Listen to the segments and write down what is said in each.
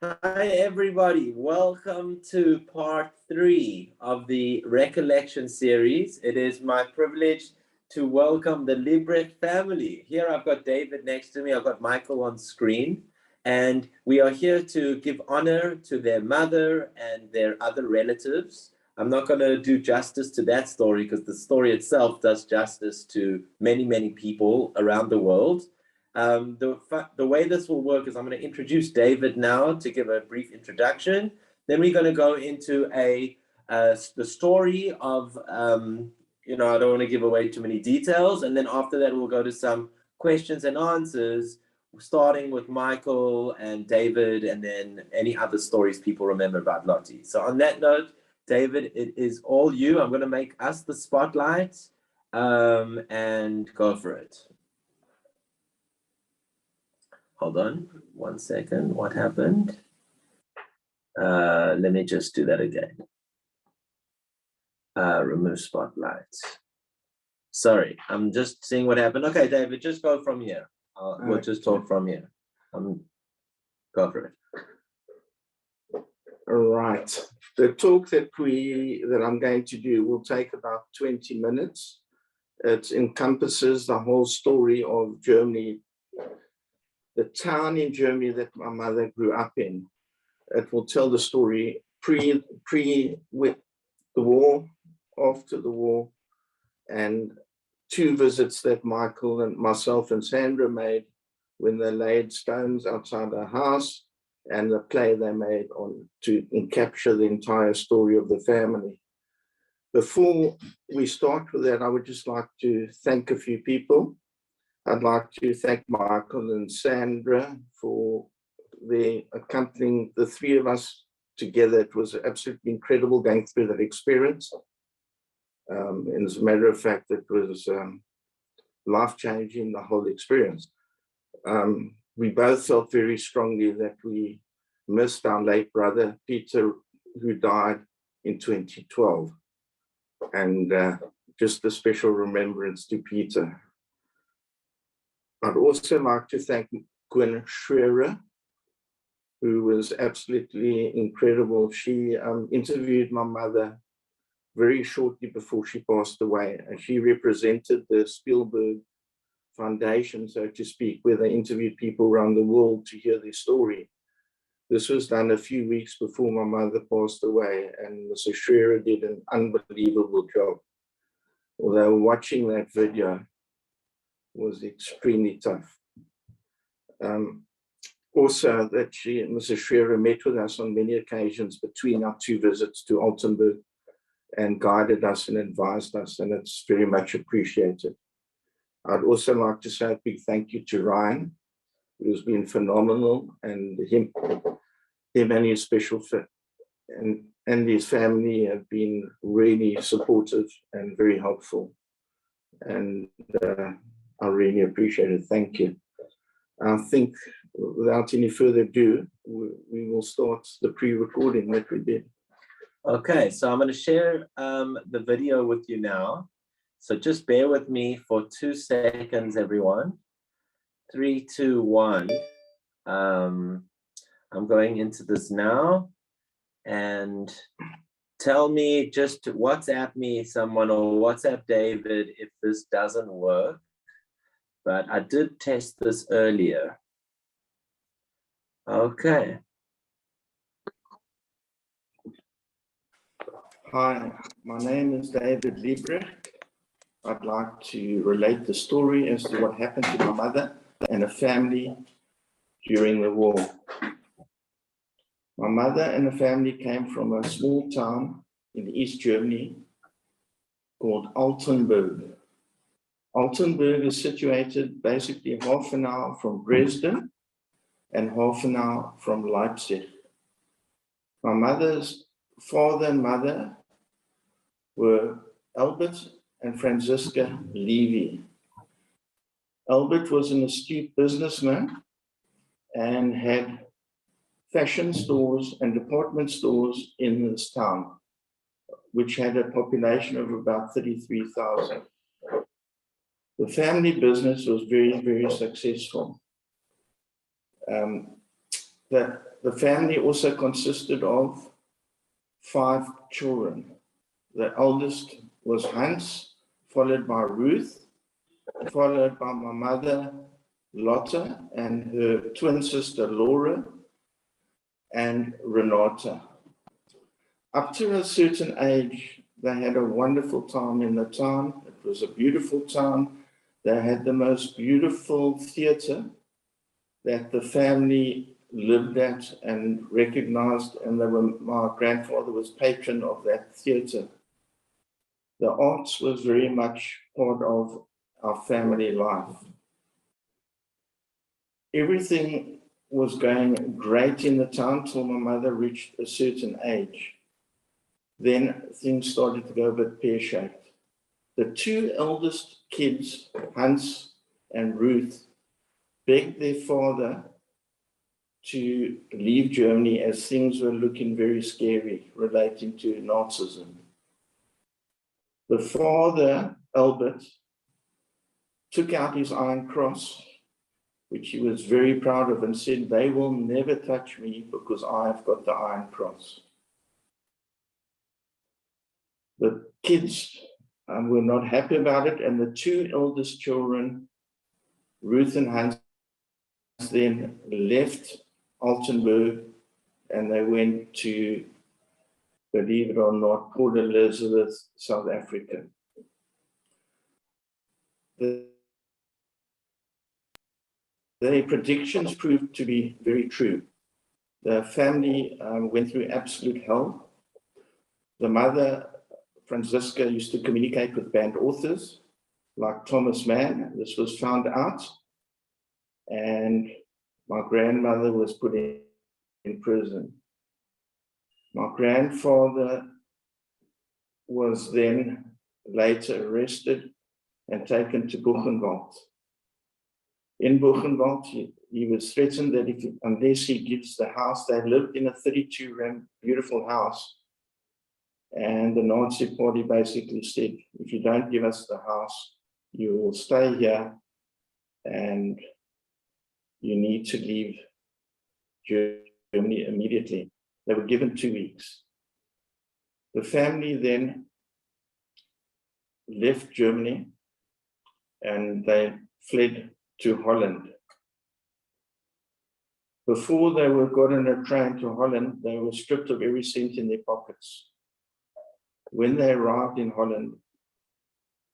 Hi, everybody. Welcome to part 3 of the Recollection series. It is my privilege to welcome the Liebrecht family. Here I've got David next to me. I've got Michael on screen. And we are here to give honor to their mother and their other relatives. I'm not going to do justice to that story because the story itself does justice to many, many people around the world. The way this will work is I'm going to introduce David now to give a brief introduction. Then we're going to go into the story of, I don't want to give away too many details. And then after that, we'll go to some questions and answers, starting with Michael and David, and then any other stories people remember about Lotte. So on that note, David, it is all you. I'm going to make us the spotlight and go for it. Hold on 1 second. What happened? Let me just do that again. Remove spotlight. Sorry, I'm just seeing what happened. Okay, David, just go from here. We'll just talk from here. Go for it. All right. The talk that I'm going to do will take about 20 minutes. It encompasses the whole story of Germany, the town in Germany that my mother grew up in. It will tell the story pre with the war, after the war, and 2 visits that Michael and myself and Sandra made when they laid stones outside our house, and the play they made to capture the entire story of the family. Before we start with that, I would just like to thank a few people. I'd like to thank Michael and Sandra for accompanying the 3 of us together. It was absolutely incredible going through that experience. And as a matter of fact, it was life-changing, the whole experience. We both felt very strongly that we missed our late brother, Peter, who died in 2012. And just a special remembrance to Peter. I'd also like to thank Gwen Schwerer, who was absolutely incredible. She interviewed my mother very shortly before she passed away, and she represented the Spielberg Foundation, so to speak, where they interviewed people around the world to hear their story. This was done a few weeks before my mother passed away, and Mrs. Schwerer did an unbelievable job. Although watching that video was extremely tough. Also, that Mrs. Schwerer met with us on many occasions between our 2 visits to Altenburg and guided us and advised us, and it's very much appreciated. I'd also like to say a big thank you to Ryan, who's been phenomenal, and him and his special fit and his family have been really supportive and very helpful. And I really appreciate it. Thank you. I think without any further ado, we will start the pre-recording that we did. Okay, so I'm going to share the video with you now. So just bear with me for 2 seconds, everyone. 3, 2, 1. I'm going into this now, and tell me, just WhatsApp me someone or WhatsApp David if this doesn't work. But I did test this earlier. Okay. Hi, my name is David Liebrecht. I'd like to relate the story as to what happened to my mother and her family during the war. My mother and her family came from a small town in East Germany called Altenburg. Altenburg is situated basically half an hour from Dresden and half an hour from Leipzig. My mother's father and mother were Albert and Franziska Levy. Albert was an astute businessman and had fashion stores and department stores in this town, which had a population of about 33,000. The family business was very, very successful. The family also consisted of 5 children. The eldest was Hans, followed by Ruth, followed by my mother, Lotte, and her twin sister, Laura, and Renata. Up to a certain age, they had a wonderful time in the town. It was a beautiful town. They had the most beautiful theatre that the family lived at and recognized, and my grandfather was patron of that theatre. The arts was very much part of our family life. Everything was going great in the town till my mother reached a certain age. Then things started to go a bit pear-shaped. The 2 eldest kids, Hans and Ruth, begged their father to leave Germany as things were looking very scary relating to Nazism. The father, Albert, took out his iron cross, which he was very proud of, and said, "They will never touch me because I've got the iron cross." The kids were not happy about it, and the 2 eldest children, Ruth and Hans, then left Altenburg, and they went to, believe it or not, Port Elizabeth, South Africa. Their predictions proved to be very true. The family went through absolute hell. The mother, Franziska, used to communicate with banned authors like Thomas Mann. This was found out, and my grandmother was put in prison. My grandfather was then later arrested and taken to Buchenwald. In Buchenwald, he was threatened that unless he gives the house, they lived in a 32-room beautiful house. And the Nazi party basically said, if you don't give us the house, you will stay here and you need to leave Germany immediately. They were given 2 weeks. The family then left Germany and they fled to Holland. Before they were got on a train to Holland, they were stripped of every cent in their pockets. When they arrived in Holland,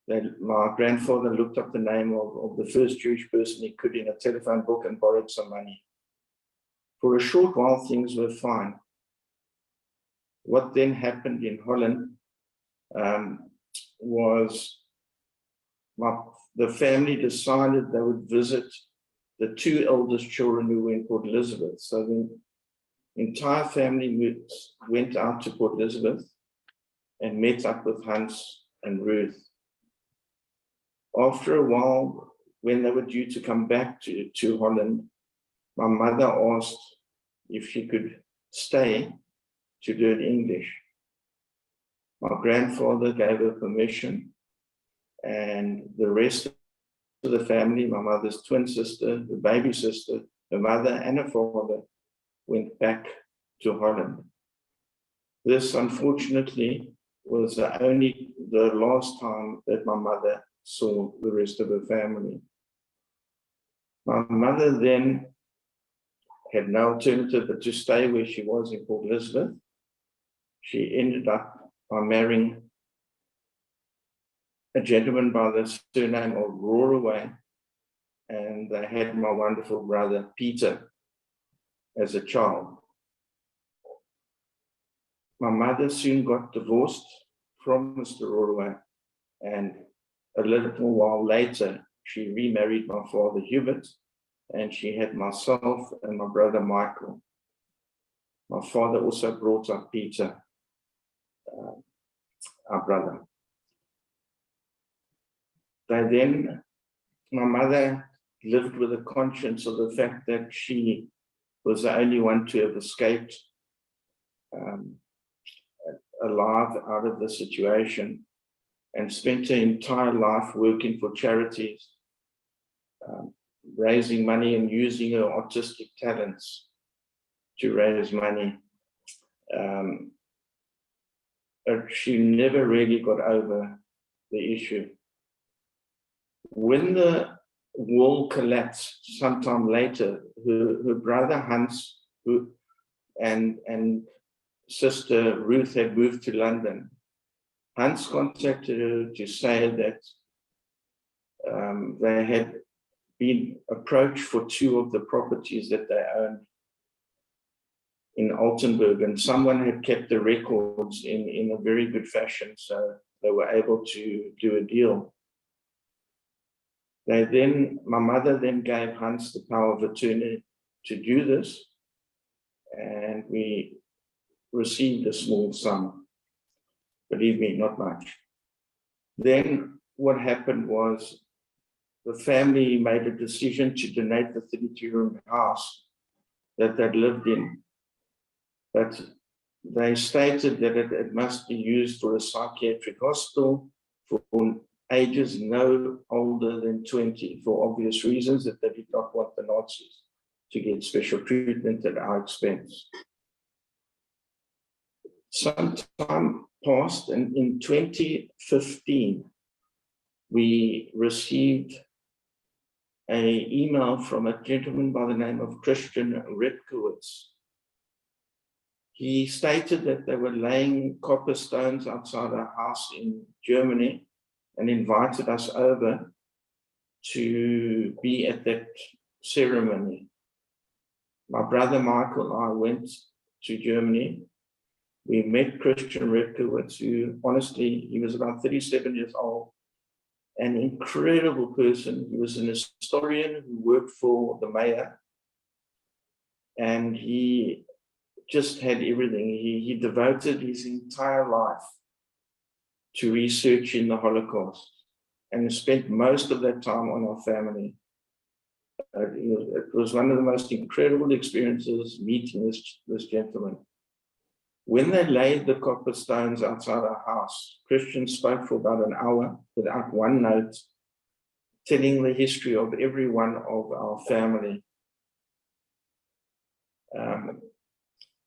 my grandfather looked up the name of the first Jewish person he could in a telephone book and borrowed some money. For a short while, things were fine. What then happened in Holland was the family decided they would visit the 2 eldest children who were in Port Elizabeth. So the entire family went out to Port Elizabeth and met up with Hans and Ruth. After a while, when they were due to come back to Holland, my mother asked if she could stay to learn English. My grandfather gave her permission, and the rest of the family, my mother's twin sister, the baby sister, her mother and her father, went back to Holland. This, unfortunately, was the last time that my mother saw the rest of her family. My mother then had no alternative but to stay where she was in Port Elizabeth. She ended up by marrying a gentleman by the surname of Roraway, and they had my wonderful brother Peter as a child. My mother soon got divorced from Mr. Roraway, and a little while later, she remarried my father Hubert, and she had myself and my brother Michael. My father also brought up Peter, our brother. My mother lived with a conscience of the fact that she was the only one to have escaped alive out of the situation. and spent her entire life working for charities, raising money and using her artistic talents to raise money. She never really got over the issue. When the wall collapsed sometime later, her brother Hans and sister Ruth had moved to London. Hans contacted her to say that they had been approached for 2 of the properties that they owned in Altenburg, and someone had kept the records in a very good fashion, so they were able to do a deal. My mother then gave Hans the power of attorney to do this, and we received a small sum. Believe me, not much. Then what happened was the family made a decision to donate the 32-room house that they'd lived in. But they stated that it must be used for a psychiatric hospital for ages no older than 20, for obvious reasons, that they did not want the Nazis to get special treatment at our expense. Some time passed, and in 2015, we received an email from a gentleman by the name of Christian Recollection. He stated that they were laying copper stones outside our house in Germany and invited us over to be at that ceremony. My brother Michael and I went to Germany. We met Christian Recollection, who honestly, he was about 37 years old, an incredible person. He was an historian who worked for the mayor, and he just had everything. He devoted his entire life to researching the Holocaust and spent most of that time on our family. It was one of the most incredible experiences meeting this gentleman. When they laid the copper stones outside our house, Christian spoke for about an hour without one note, telling the history of every one of our family.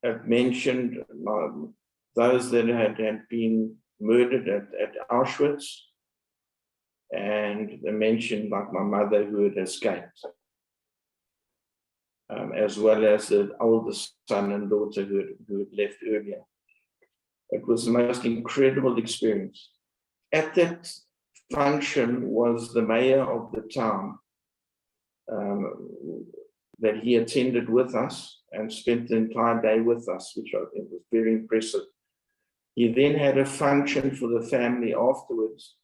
It mentioned those that had been murdered at Auschwitz, and they mentioned like my mother who had escaped, as well as the oldest son and daughter who had left earlier. It was the most incredible experience. At that function was the mayor of the town that he attended with us and spent the entire day with us, which I think was very impressive. He then had a function for the family afterwards,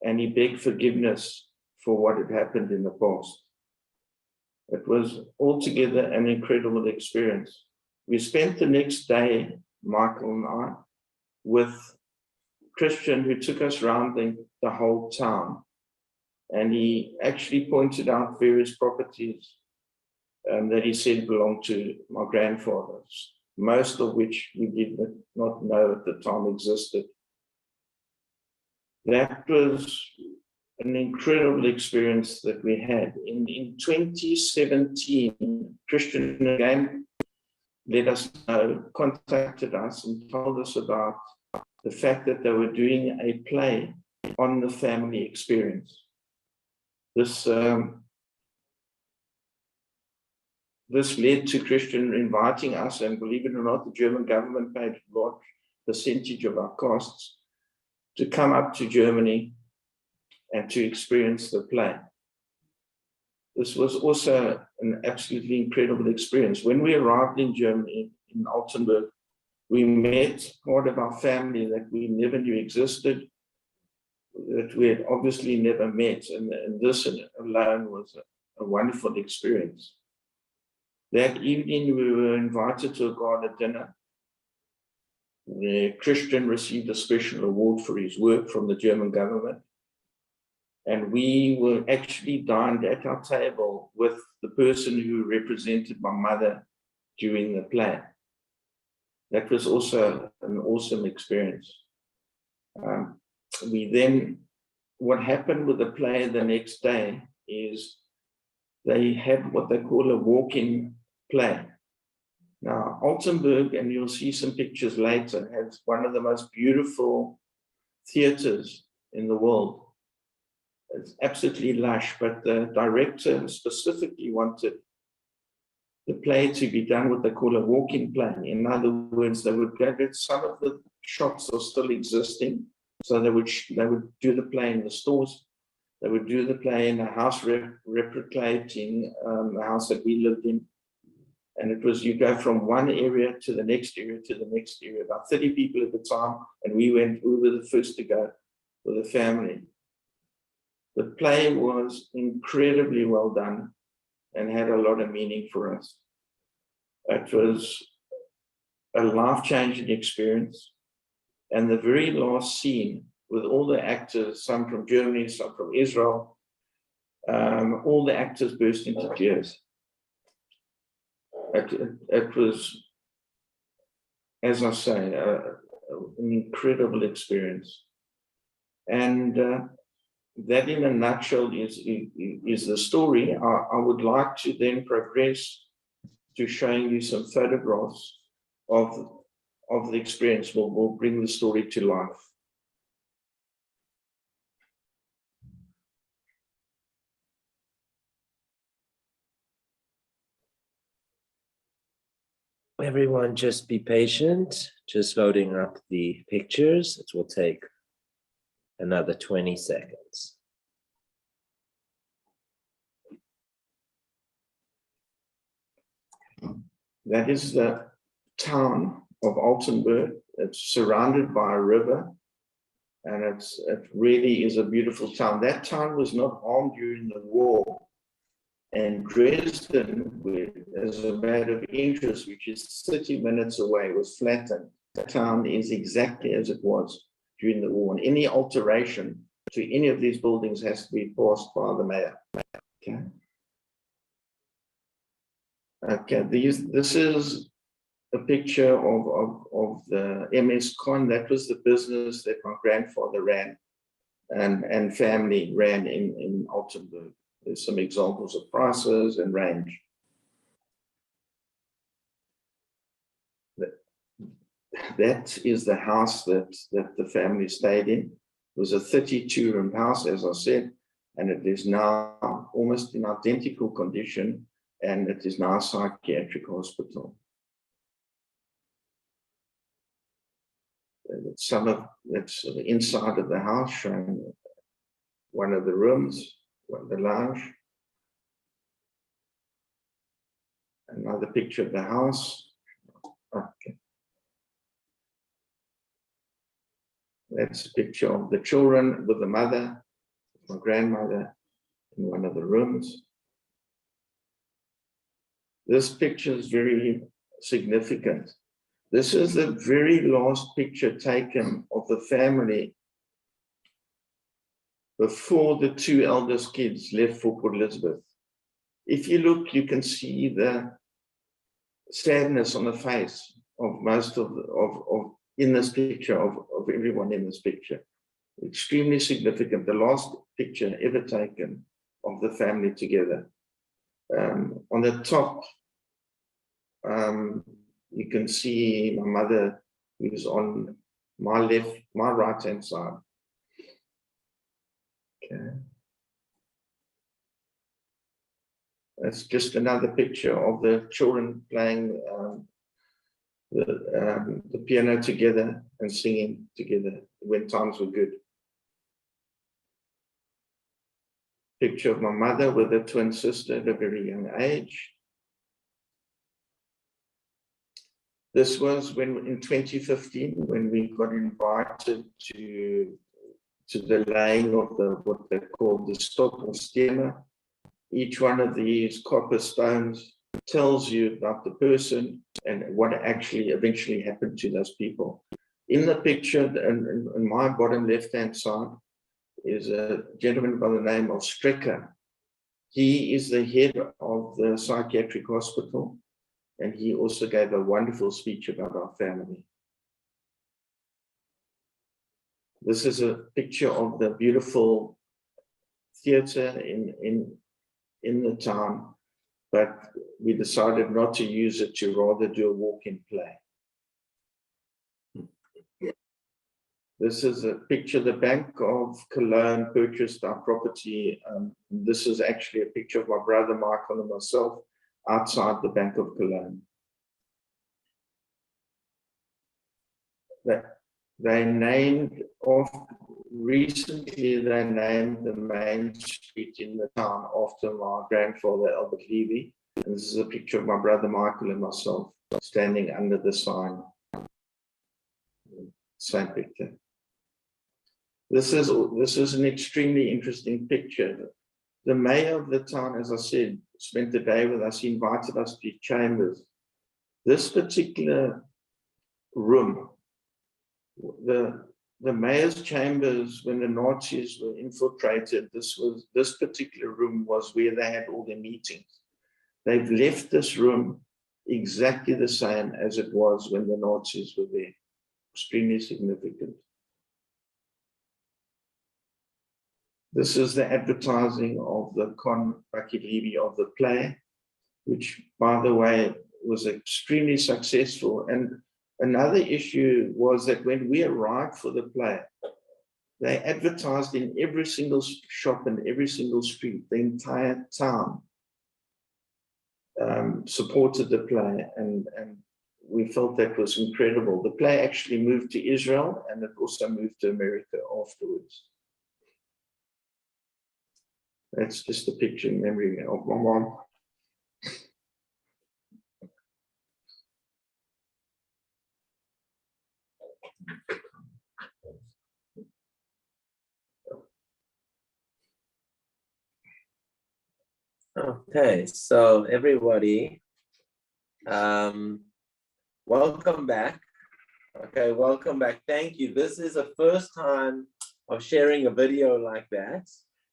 and he begged forgiveness for what had happened in the past. It was altogether an incredible experience. We spent the next day, Michael and I, with Christian, who took us around the whole town. And he actually pointed out various properties that he said belonged to my grandfathers, most of which we did not know at the time existed. That was an incredible experience that we had. In 2017, Christian again let us know, contacted us and told us about the fact that they were doing a play on the family experience. This led to Christian inviting us, and believe it or not, the German government paid a large percentage of our costs to come up to Germany and to experience the play. This was also an absolutely incredible experience. When we arrived in Germany, in Altenburg, we met part of our family that we never knew existed, that we had obviously never met, and this alone was a wonderful experience. That evening, we were invited to a gala dinner. The Christian received a special award for his work from the German government. And we were actually dined at our table with the person who represented my mother during the play. That was also an awesome experience. what happened with the play the next day is they had what they call a walk-in play. Now, Altenburg, and you'll see some pictures later, has one of the most beautiful theaters in the world. It's absolutely lush, but the director specifically wanted the play to be done what they call a walk-in play. In other words, they would go, some of the shops are still existing, so they would do the play in the stores. They would do the play in a house replicating the house that we lived in. And it was, you go from one area to the next area to the next area, about 30 people at the time. And we were the first to go with the family. The play was incredibly well done and had a lot of meaning for us. It was a life-changing experience. And the very last scene with all the actors, some from Germany, some from Israel, all the actors burst into tears. It was, as I say, an incredible experience. And that in a nutshell is the story. I would like to then progress to showing you some photographs of the experience. We'll bring the story to life. Everyone, just be patient. Just loading up the pictures. It will take another 20 seconds. That is the town of Altenburg. It's surrounded by a river, and it really is a beautiful town. That town was not harmed during the war. And Dresden, as a matter of interest, which is 30 minutes away, was flattened. The town is exactly as it was during the war. And any alteration to any of these buildings has to be passed by the mayor. Okay. Okay. This is a picture of the MS Con. That was the business that my grandfather ran and family ran in Altenburg. There's some examples of prices and range. That is the house that the family stayed in. It was a 32-room house, as I said, and it is now almost in identical condition, and it is now a psychiatric hospital. That's the inside of the house, showing one of the rooms, the lounge. Another picture of the house. Okay. That's a picture of the children with the mother, my grandmother, in one of the rooms. This picture is very significant. This is the very last picture taken of the family before the two eldest kids left for Port Elizabeth. If you look, you can see the sadness on the face of most of in this picture, of everyone in this picture. Extremely significant. The last picture ever taken of the family together. On the top, you can see my mother, who's on my right-hand side. Okay. That's just another picture of the children playing the piano together and singing together when times were good. Picture of my mother with her twin sister at a very young age. This was in 2015, when we got invited to the laying of what they call the Stokkelstene. Each one of these copper stones tells you about the person and what actually eventually happened to those people. In the picture, in my bottom left-hand side, is a gentleman by the name of Strecker. He is the head of the psychiatric hospital, and he also gave a wonderful speech about our family. This is a picture of the beautiful theatre in the town, but we decided not to use it, to rather do a walk-in play. This is a picture. The Bank of Cologne purchased our property. This is actually a picture of my brother Michael and myself outside the Bank of Cologne. They named recently they named the main street in the town after my grandfather Albert Levy. And this is a picture of my brother Michael and myself standing under the sign. Same picture. This is an extremely interesting picture. The mayor of the town, as I said, spent the day with us. He invited us to his chambers. This particular room, the mayor's chambers, when the Nazis were infiltrated, this particular room was where they had all their meetings. They've left this room exactly the same as it was when the Nazis were there. Extremely significant. This is the advertising of the Con Bakilibi of the play, which, by the way, was extremely successful. And another issue was that when we arrived for the play, they advertised in every single shop and every single street. The entire town supported the play, and we felt that was incredible. The play actually moved to Israel, and it also moved to America afterwards. That's just a picture in memory of my mom. Okay, so everybody, welcome back. Okay, welcome back. Thank you. This is the first time of sharing a video like that,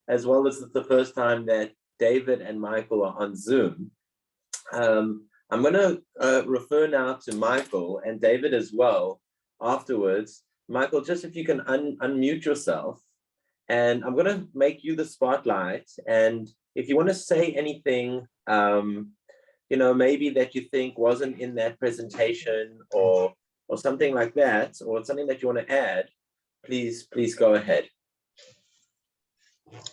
as well as the first time that David and Michael are on Zoom. I'm going to refer now to Michael and David as well afterwards. Michael, just if you can unmute yourself, and I'm going to make you the spotlight. And if you want to say anything, you know, maybe that you think wasn't in that presentation or something like that, or something that you want to add, please go ahead.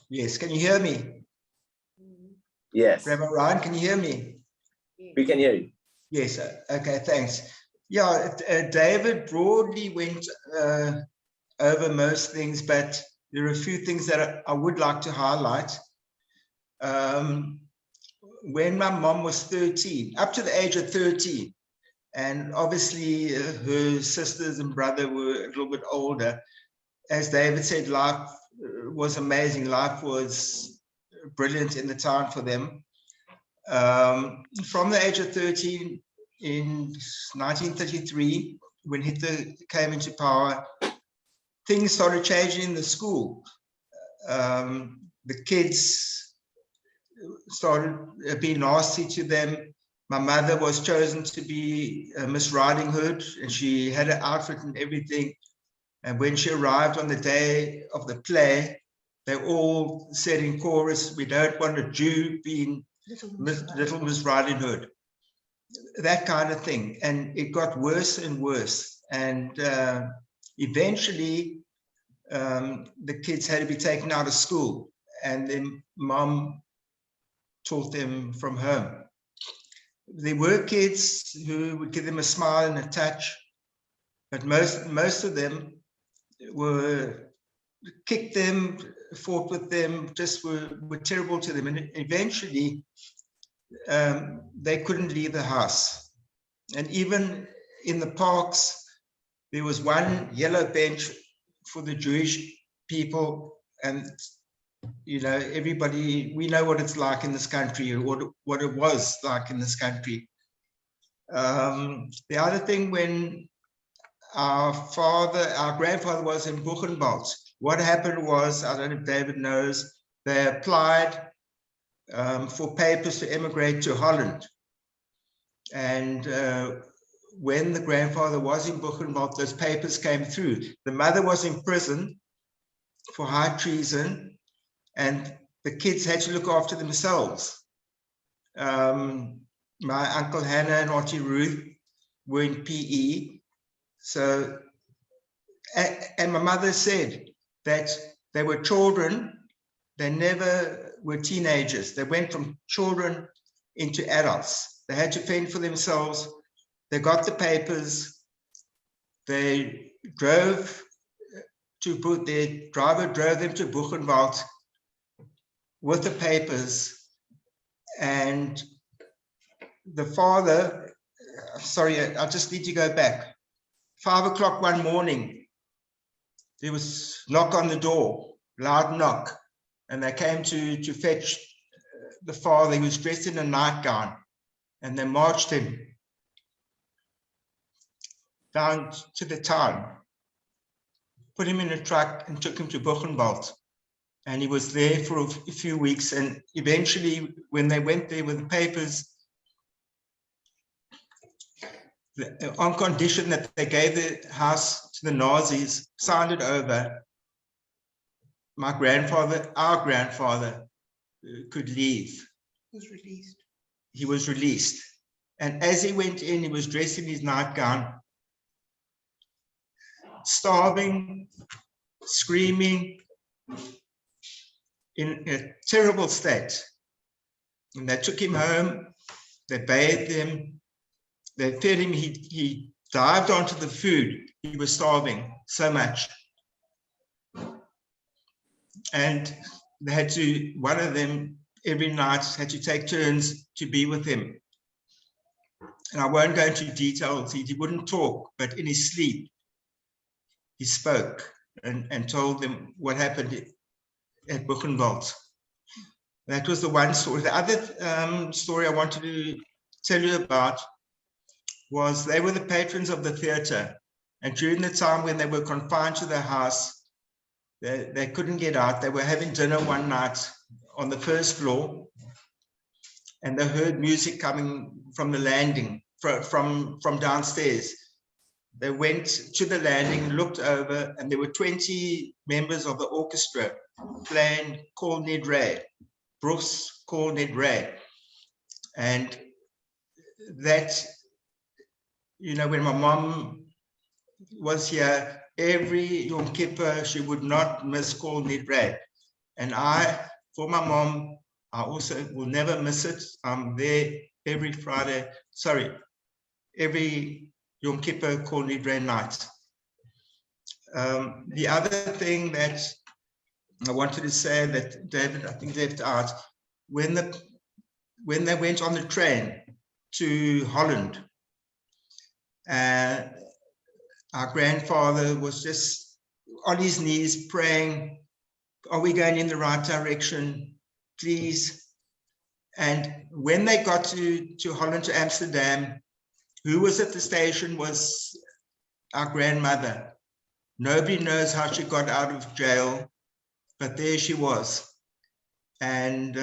Yes, can you hear me? Yes. Reverend Ryan, can you hear me? We can hear you. Yes, okay, thanks. Yeah, David broadly went over most things, but there are a few things that I would like to highlight. When my mom was 13, up to the age of 13, and obviously her sisters and brother were a little bit older, as David said, life was amazing. Life was brilliant in the town for them. From the age of 13, in 1933, when Hitler came into power, things started changing in the school. The kids started being nasty to them. My mother was chosen to be Miss Riding Hood, and she had an outfit and everything. And when she arrived on the day of the play, they all said in chorus, "We don't want a Jew being Little Miss Riding Hood." That kind of thing. And it got worse and worse. And eventually, the kids had to be taken out of school. And then mom taught them from home. There were kids who would give them a smile and a touch, but most of them were kicked them, fought with them, just were terrible to them. And eventually, they couldn't leave the house. And even in the parks, there was one yellow bench for the Jewish people. And, you know, everybody, we know what it's like in this country, or what it was like in this country. The other thing, when our grandfather was in Buchenwald, what happened was, I don't know if David knows, they applied for papers to emigrate to Holland. And when the grandfather was in Buchenwald, those papers came through. The mother was in prison for high treason, and the kids had to look after themselves. My Uncle Hannah and Auntie Ruth were in PE. So, and my mother said that they were children, they never were teenagers. They went from children into adults. They had to fend for themselves. They got the papers. They drove to, their driver drove them to Buchenwald with the papers. And the father, sorry, I just need to go back. 5 o'clock one morning, there was knock on the door, loud knock. And they came to fetch the father. He was dressed in a nightgown, and they marched him down to the town, put him in a truck and took him to Buchenwald. And he was there for a few weeks. And eventually, when they went there with the papers, on condition that they gave the house to the Nazis, signed it over, my grandfather, our grandfather, could leave. Was released. He was released. And as he went in, he was dressed in his nightgown, starving, screaming, in a terrible state. And they took him home, they bathed him, they fed him, he dived onto the food. He was starving so much. And they had to, one of them every night had to take turns to be with him. And I won't go into details, he wouldn't talk, but in his sleep, he spoke and told them what happened at Buchenwald. That was the one story. The other story I wanted to tell you about was they were the patrons of the theatre. And during the time when they were confined to their house, they couldn't get out. They were having dinner one night on the first floor, and they heard music coming from the landing, from downstairs. They went to the landing, looked over, and there were 20 members of the orchestra playing Call Ned Ray, Bruce Call Ned Ray. And that, you know, when my mom was here, every Yom Kippur, she would not miss Call Ned Ray. And I, for my mom, I also will never miss it. I'm there every Friday, every Yom Kippur Call Ned Ray night. The other thing that I wanted to say that David, I think, left out, when they went on the train to Holland, our grandfather was just on his knees praying, are we going in the right direction, please? And when they got to Holland, to Amsterdam, who was at the station was our grandmother. Nobody knows how she got out of jail, but there she was, and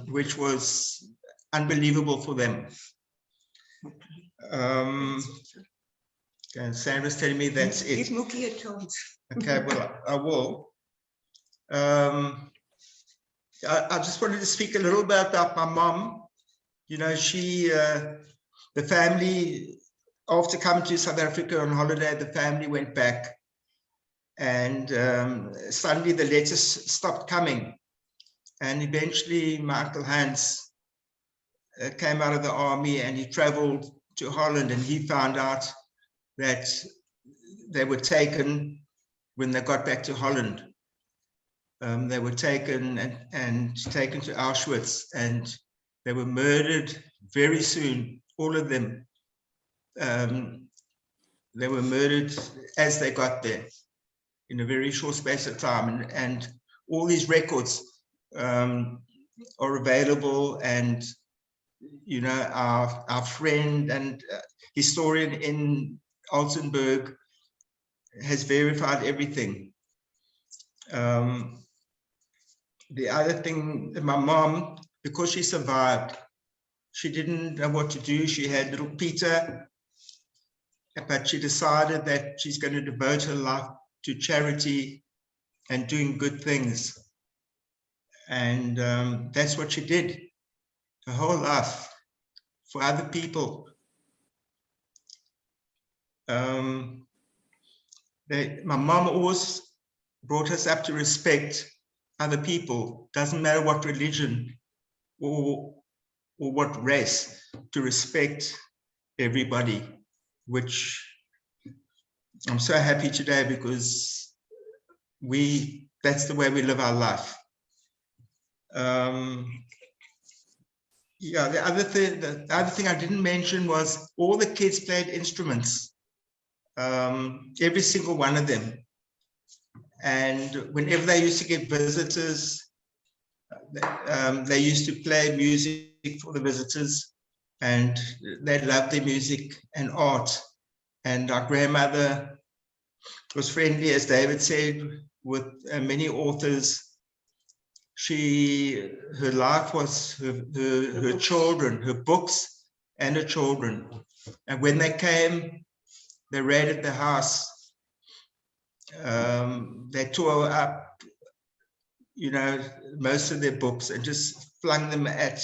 which was unbelievable for them. And Sandra's telling me that's it. Give Mookie a chance. Okay, well, I will. I just wanted to speak a little bit about my mom. You know, she, the family, after coming to South Africa on holiday, the family went back, and suddenly the letters stopped coming. And eventually my Uncle Hans came out of the army, and he traveled to Holland, and he found out that they were taken when they got back to Holland. They were taken and taken to Auschwitz, and they were murdered very soon, all of them. They were murdered as they got there in a very short space of time. And all these records are available, and you know, our friend and historian in Altenburg has verified everything. The other thing, my mom, because she survived, she didn't know what to do. She had little Peter, but she decided that she's going to devote her life to charity and doing good things. And that's what she did her whole life for other people. My mom always brought us up to respect other people. Doesn't matter what religion or what race, to respect everybody, which I'm so happy today because that's the way we live our life. Yeah, the other thing I didn't mention was all the kids played instruments, every single one of them. And whenever they used to get visitors, they used to play music for the visitors, and they loved their music and art. And our grandmother was friendly, as David said, with many authors. Her life was her children, her books and her children. And when they came, they raided the house. They tore up, most of their books and just flung them at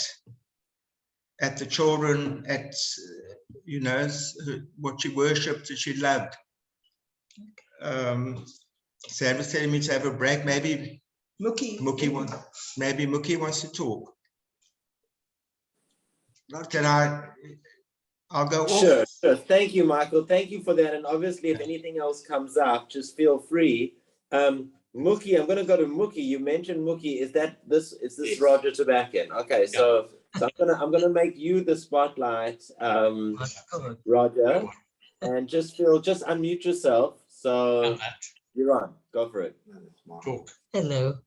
the children, at, what she worshipped, that she loved. Sam was telling me to have a break. Maybe Mookie wants to talk. I'll go off. Sure. Thank you, Michael. Thank you for that. And obviously, if anything else comes up, just feel free. Mookie, I'm going to go to Mookie. You mentioned Mookie. Is this yes. Roger Tabakin? Okay, yeah. So I'm gonna make you the spotlight, Roger, and just unmute yourself. So you're on. Go for it. Talk. Hello.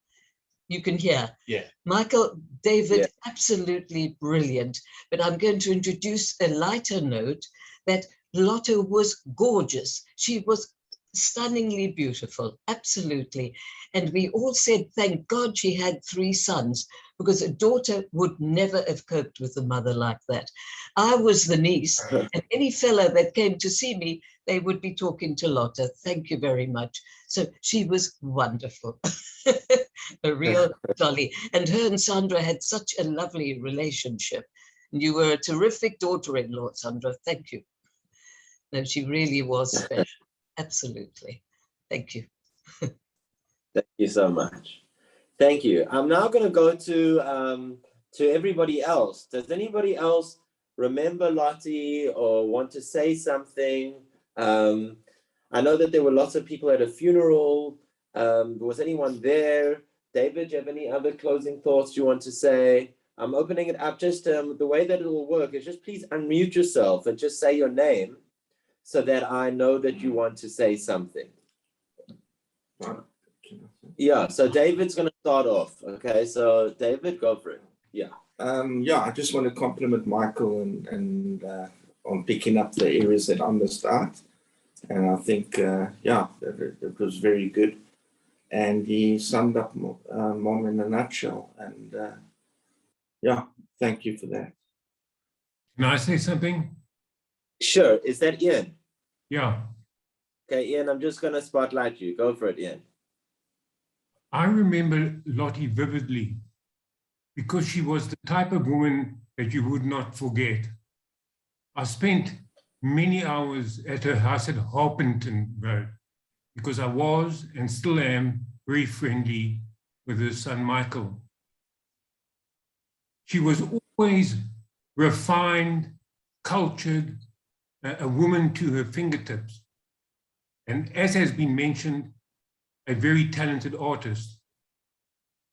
You can hear. Yeah. Michael, David, absolutely brilliant. But I'm going to introduce a lighter note that Lotte was gorgeous. She was stunningly beautiful, absolutely. And we all said, thank God she had 3 sons, because a daughter would never have coped with a mother like that. I was the niece, and any fellow that came to see me, they would be talking to Lotte. Thank you very much. So she was wonderful, a real dolly. And her and Sandra had such a lovely relationship. You were a terrific daughter-in-law, Sandra. Thank you. No, she really was special. Absolutely. Thank you. Thank you so much. Thank you. I'm now going to go to everybody else. Does anybody else remember Lotte or want to say something? I know that there were lots of people at a funeral. Was anyone there? David, do you have any other closing thoughts you want to say? I'm opening it up. Just the way that it will work is just please unmute yourself and just say your name, so that I know that you want to say something. Yeah, so David's going to start off. Okay, so David, go for it. Yeah. I just want to compliment Michael and on picking up the areas that I missed out. And I think, it was very good. And he summed up Mom in a nutshell. And thank you for that. Can I say something? Sure. Is that Ian? Yeah. Okay, Ian, I'm just going to spotlight you. Go for it, Ian. I remember Lotte vividly because she was the type of woman that you would not forget. I spent many hours at her house at Harpington Road because I was and still am very friendly with her son, Michael. She was always refined, cultured, a woman to her fingertips. And as has been mentioned, a very talented artist.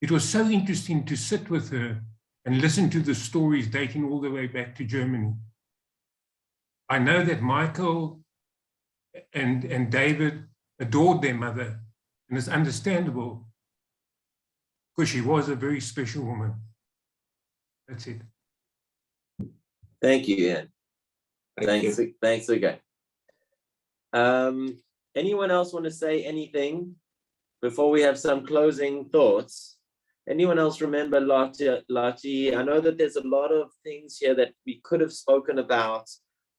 It was so interesting to sit with her and listen to the stories dating all the way back to Germany. I know that Michael and David adored their mother, and it's understandable because she was a very special woman. That's it. Thank you, Ian. Thanks again. Anyone else want to say anything before we have some closing thoughts? Anyone else remember Lotte? I know that there's a lot of things here that we could have spoken about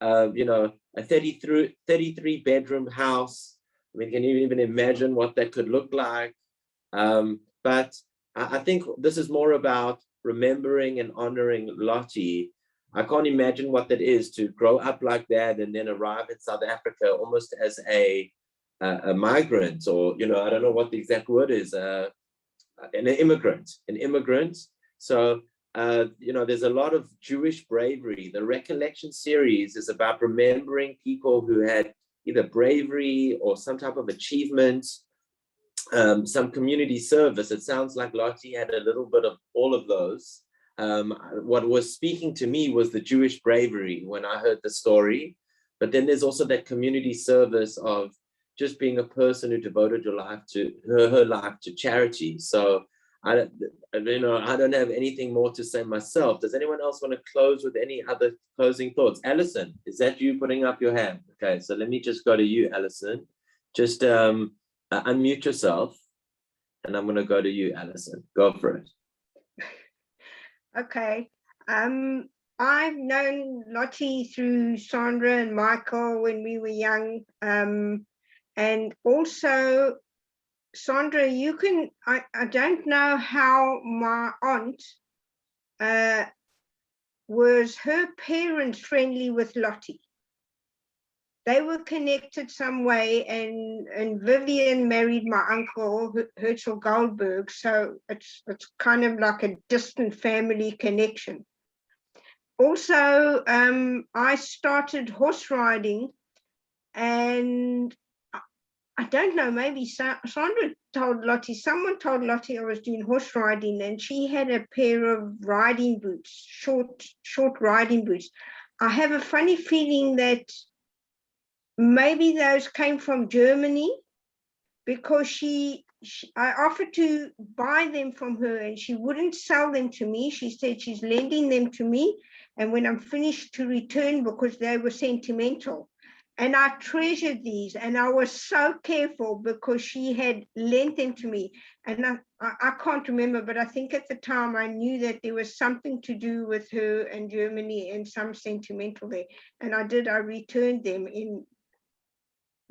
you know, a 33 bedroom house. We can even imagine what that could look like. But I think this is more about remembering and honoring Lotte. I can't imagine what that is, to grow up like that and then arrive in South Africa almost as a migrant, or, you know, I don't know what the exact word is, an immigrant. So, you know, there's a lot of Jewish bravery. The Recollection series is about remembering people who had either bravery or some type of achievement, some community service. It sounds like Lotte had a little bit of all of those. What was speaking to me was the Jewish bravery when I heard the story, but then there's also that community service of just being a person who devoted your life to her life to charity. So I don't have anything more to say myself. Does anyone else want to close with any other closing thoughts? Alison, is that you putting up your hand? Okay, so let me just go to you, Alison. Just unmute yourself, and I'm going to go to you, Alison. Go for it. Okay. I've known Lotte through Sandra and Michael when we were young. And also, Sandra, you can, I don't know how my aunt was her parents friendly with Lotte. They were connected some way, and Vivian married my uncle, Herzl Goldberg, so it's kind of like a distant family connection. Also, I started horse riding, and I don't know, maybe Sandra told Lotte, someone told Lotte I was doing horse riding, and she had a pair of riding boots, short riding boots. I have a funny feeling that maybe those came from Germany, because I offered to buy them from her and she wouldn't sell them to me. She said she's lending them to me, and when I'm finished to return, because they were sentimental. And I treasured these, and I was so careful because she had lent them to me. And I can't remember, but I think at the time I knew that there was something to do with her and Germany and some sentimental there. And I returned them in,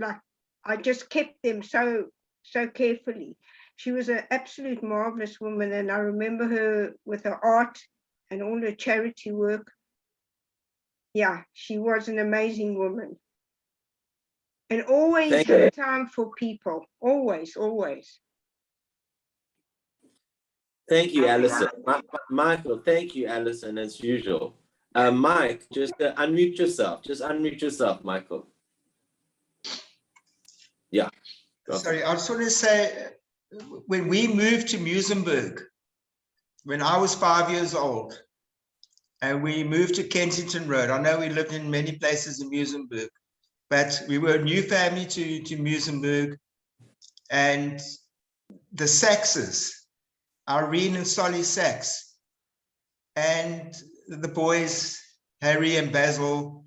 like, I just kept them so carefully. She was an absolute marvelous woman, and I remember her with her art and all her charity work. Yeah, she was an amazing woman. And always had time for people. Always. Thank you, Alison. Michael, thank you, Alison, as usual. Mike, just unmute yourself. Just unmute yourself, Michael. Yeah. Sorry, I just want to say, when we moved to Muizenberg, when I was 5 years old, and we moved to Kensington Road. I know we lived in many places in Muizenberg, but we were a new family to Muizenberg, and the Saxes, Irene and Solly Sachs, and the boys, Harry and Basil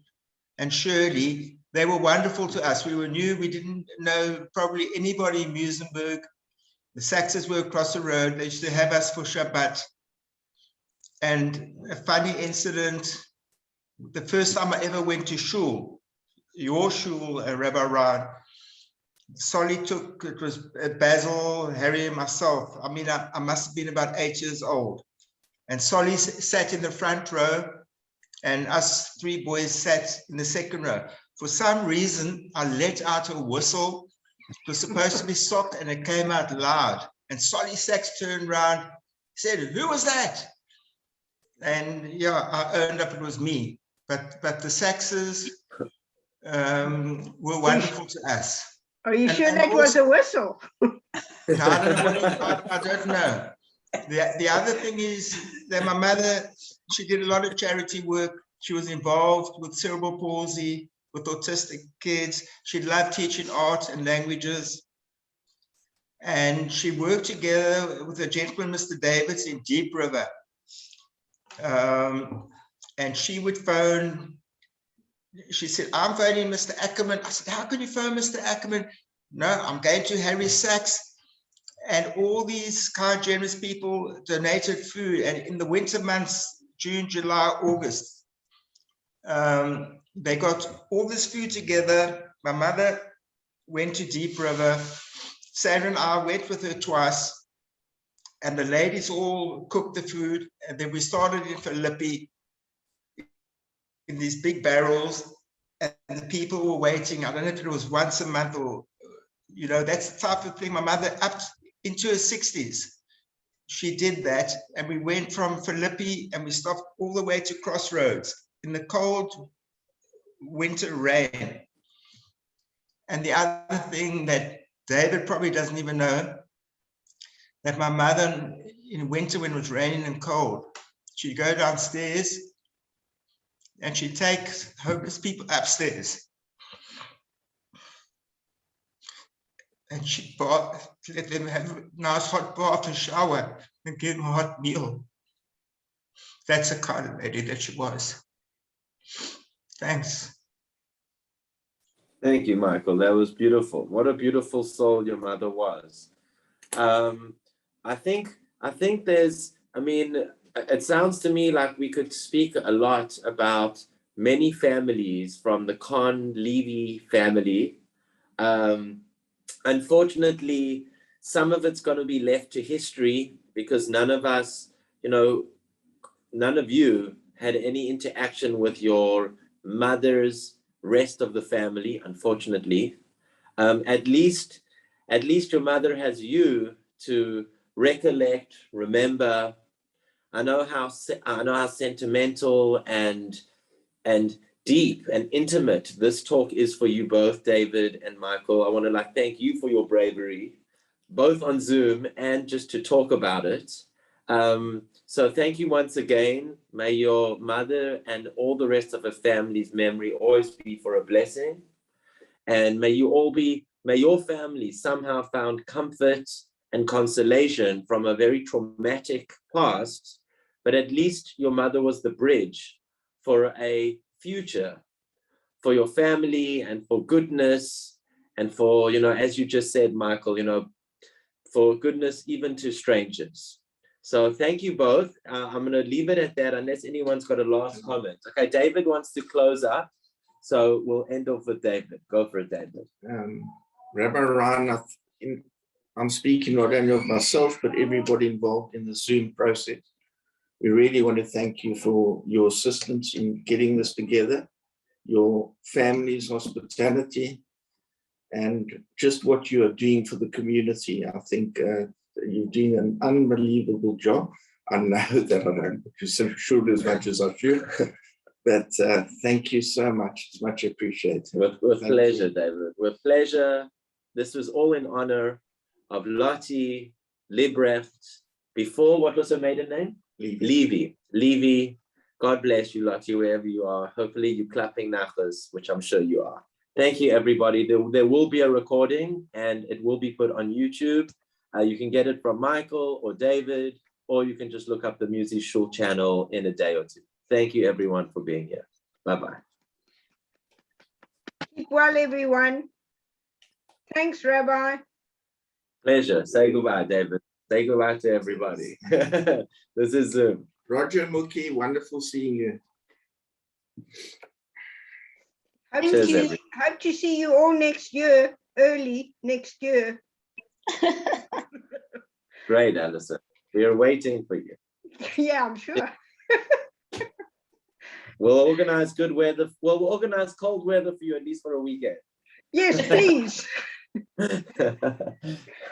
and Shirley, they were wonderful to us. We were new, we didn't know probably anybody in Muizenberg. The Saxes were across the road. They used to have us for Shabbat. And a funny incident, the first time I ever went to shul, your shul, Rabbi Ryan, Solly took, it was Basil, Harry and myself. I mean, I must have been about 8 years old. And Solly sat in the front row, and us three boys sat in the second row. For some reason, I let out a whistle. It was supposed to be soft, and it came out loud. And Solly Sachs turned around, said, "Who was that?" And yeah, I owned up it was me. But the Saxes were wonderful to us. Are you sure that was a whistle? No, I don't know what it was. I don't know. The other thing is that my mother, she did a lot of charity work. She was involved with cerebral palsy, with autistic kids. She loved teaching art and languages. And she worked together with a gentleman, Mr. Davids, in Deep River. And she would phone. She said, "I'm phoning Mr. Ackerman." I said, "How can you phone Mr. Ackerman?" "No, I'm going to Harry Sachs." And all these kind, generous people donated food. And in the winter months, June, July, August, they got all this food together. My mother went to Deep River. Sarah and I went with her twice, and the ladies all cooked the food. And then we started in Philippi in these big barrels, and the people were waiting. I don't know if it was once a month or, you know, that's the type of thing. My mother, up into her 60s, she did that. And we went from Philippi and we stopped all the way to Crossroads in the cold winter rain. And the other thing that David probably doesn't even know, that my mother in winter when it was raining and cold, she'd go downstairs and she'd take homeless people upstairs. And she'd bath, let them have a nice hot bath and shower and give them a hot meal. That's the kind of lady that she was. Thanks. Thank you, Michael. That was beautiful. What a beautiful soul your mother was. I think there's, I mean, it sounds to me like we could speak a lot about many families from the Khan Levy family. Unfortunately, some of it's going to be left to history because none of us, you know, none of you had any interaction with your mother's rest of the family, unfortunately. At least your mother has you to recollect, remember. I know how sentimental and deep and intimate this talk is for you both, David and Michael. I want to thank you for your bravery, both on Zoom and just to talk about it. So thank you once again. May your mother and all the rest of her family's memory always be for a blessing. And may your family somehow found comfort and consolation from a very traumatic past, but at least your mother was the bridge for a future, for your family and for goodness and for, you know, as you just said, Michael, you know, for goodness even to strangers. So thank you both. I'm going to leave it at that unless anyone's got a last comment. Okay, David wants to close up. So we'll end off with David. Go for it, David. Rabbi Ryan, I'm speaking not only of myself, but everybody involved in the Zoom process. We really want to thank you for your assistance in getting this together, your family's hospitality, and just what you are doing for the community. I think you're doing an unbelievable job. I know that I don't shoot as much as I should, but thank you so much. It's much appreciated. With pleasure, David. With pleasure. This was all in honor of Lotte Liebrecht. Before, what was her maiden name? Levy. God bless you, Lotte, wherever you are. Hopefully you're clapping nachas, which I'm sure you are. Thank you, everybody. There will be a recording and it will be put on YouTube. You can get it from Michael or David, or you can just look up the Music Shul channel in a day or two. Thank you, everyone, for being here. Bye-bye. Keep well, everyone. Thanks, Rabbi. Pleasure. Say goodbye, David. Say goodbye to everybody. This is Zoom. Roger Mookie, wonderful seeing you. Hope Cheers, to see you all next year, early next year. Great, Alison. We are waiting for you. Yeah, I'm sure. We'll organize good weather. Well, we'll organize cold weather for you, at least for a weekend. Yes, please.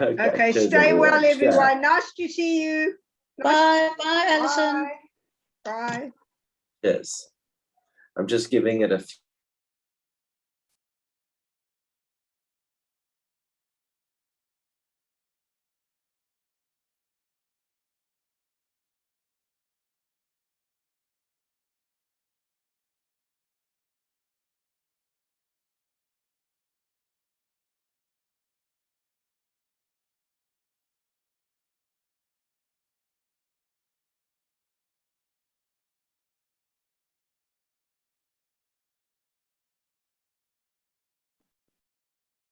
Okay, cheers, stay well, everyone. Ciao. Nice to see you. Bye, Alison. Bye. Yes. I'm just giving it a few